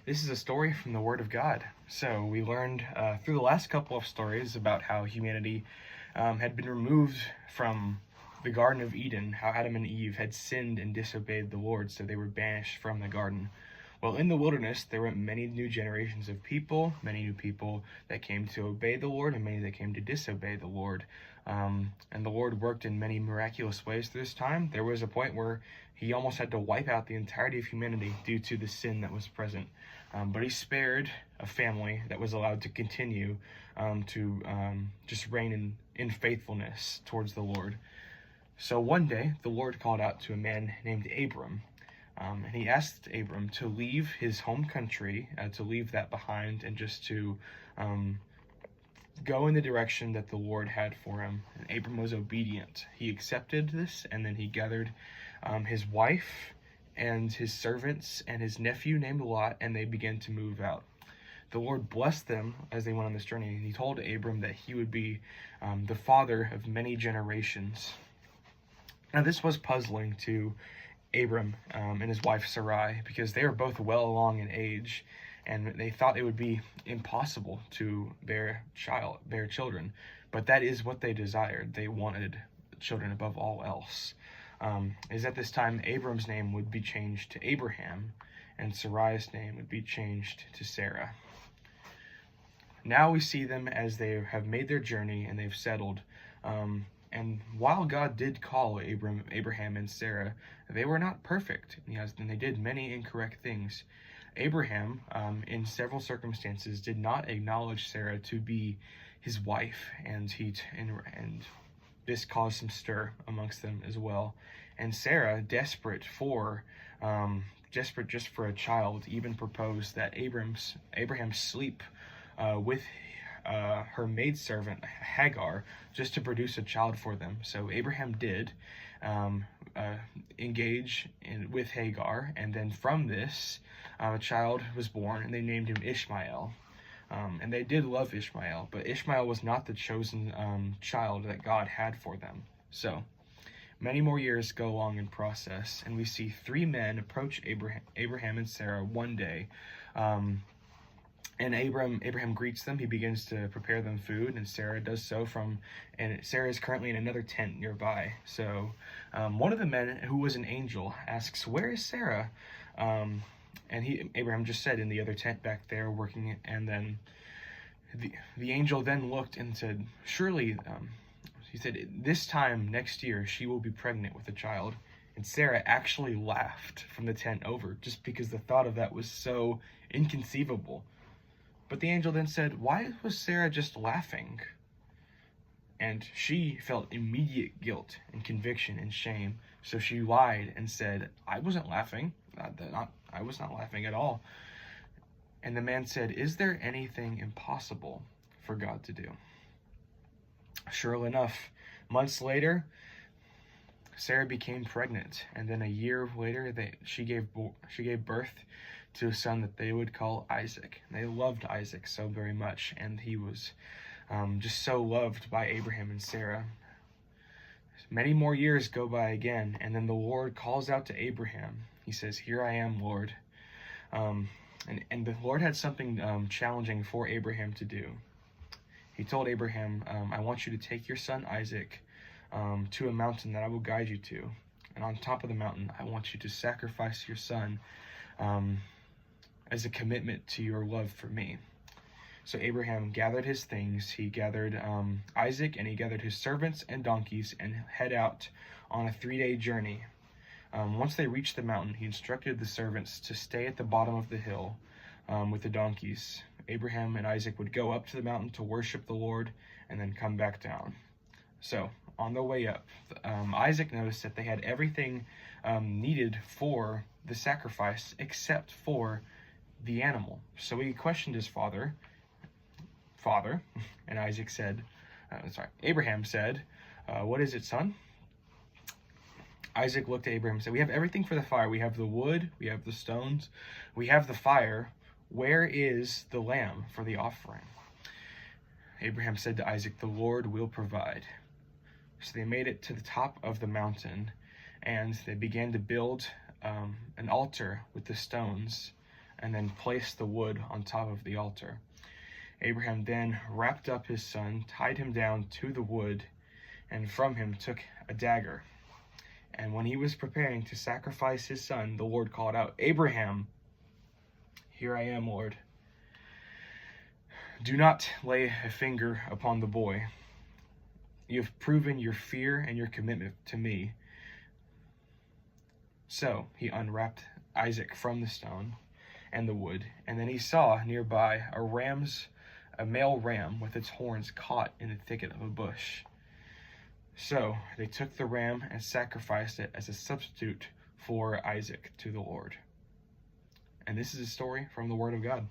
This is a story from the Word of God. So we learned through the last couple of stories about how humanity had been removed from the Garden of Eden, how Adam and Eve had sinned and disobeyed the Lord, so they were banished from the garden. Well, in the wilderness, there were many new generations of people, many new people that came to obey the Lord, and many that came to disobey the Lord. And the Lord worked in many miraculous ways through this time. There was a point where he almost had to wipe out the entirety of humanity due to the sin that was present. But he spared a family that was allowed to continue to just reign in faithfulness towards the Lord. So one day, the Lord called out to a man named Abram. And he asked Abram to leave his home country, to leave that behind, and just to go in the direction that the Lord had for him. And Abram was obedient. He accepted this, and then he gathered his wife and his servants and his nephew named Lot, and they began to move out. The Lord blessed them as they went on this journey, and he told Abram that he would be the father of many generations. Now, this was puzzling to Abram and his wife Sarai, because they were both well along in age, and they thought it would be impossible to bear children. But that is what they desired. They wanted children above all else. Is at this time Abram's name would be changed to Abraham, and Sarai's name would be changed to Sarah. Now we see them as they have made their journey and they've settled. And while God did call Abraham and Sarah, they were not perfect, and they did many incorrect things. Abraham, in several circumstances, did not acknowledge Sarah to be his wife, and this caused some stir amongst them as well. And Sarah, desperate just for a child, even proposed that Abraham sleep with her maidservant Hagar just to produce a child for them. So Abraham did engage with Hagar, and then from this a child was born, and they named him Ishmael. And they did love Ishmael, but Ishmael was not the chosen child that God had for them. So many more years go along in process, and we see three men approach Abraham and Sarah one day. And Abraham greets them. He begins to prepare them food, and Sarah does so and Sarah is currently in another tent nearby. So one of the men, who was an angel, asks, "Where is Sarah?" And Abraham just said, "In the other tent back there working." And then the angel then looked and said, "Surely," he said, "this time next year she will be pregnant with a child." And Sarah actually laughed from the tent over, just because the thought of that was so inconceivable. But the angel then said, "Why was Sarah just laughing?" And she felt immediate guilt and conviction and shame. So she lied and said, "I wasn't laughing. I was not laughing at all." And the man said, "Is there anything impossible for God to do?" Sure enough, months later, Sarah became pregnant, and then a year later, she gave birth to a son that they would call Isaac. And they loved Isaac so very much, and he was just so loved by Abraham and Sarah. Many more years go by again, and then the Lord calls out to Abraham. He says, "Here I am, Lord." And the Lord had something challenging for Abraham to do. He told Abraham, "I want you to take your son Isaac to a mountain that I will guide you to. And on top of the mountain, I want you to sacrifice your son as a commitment to your love for me." So Abraham gathered his things. He gathered Isaac, and he gathered his servants and donkeys, and head out on a 3-day journey. Once they reached the mountain, he instructed the servants to stay at the bottom of the hill with the donkeys. Abraham and Isaac would go up to the mountain to worship the Lord and then come back down. So on the way up, Isaac noticed that they had everything needed for the sacrifice except for the animal. So he questioned his father, and Abraham said, "What is it, son?" Isaac looked at Abraham and said, "We have everything for the fire. We have the wood, we have the stones, we have the fire. Where is the lamb for the offering?" Abraham said to Isaac, "The Lord will provide." So they made it to the top of the mountain, and they began to build an altar with the stones and then placed the wood on top of the altar. Abraham then wrapped up his son, tied him down to the wood, and from him took a dagger. And when he was preparing to sacrifice his son, the Lord called out, "Abraham!" "Here I am, Lord." "Do not lay a finger upon the boy. You have proven your fear and your commitment to me." So he unwrapped Isaac from the stone and the wood, and then he saw nearby a male ram with its horns caught in the thicket of a bush. So they took the ram and sacrificed it as a substitute for Isaac to the Lord. And this is a story from the Word of God.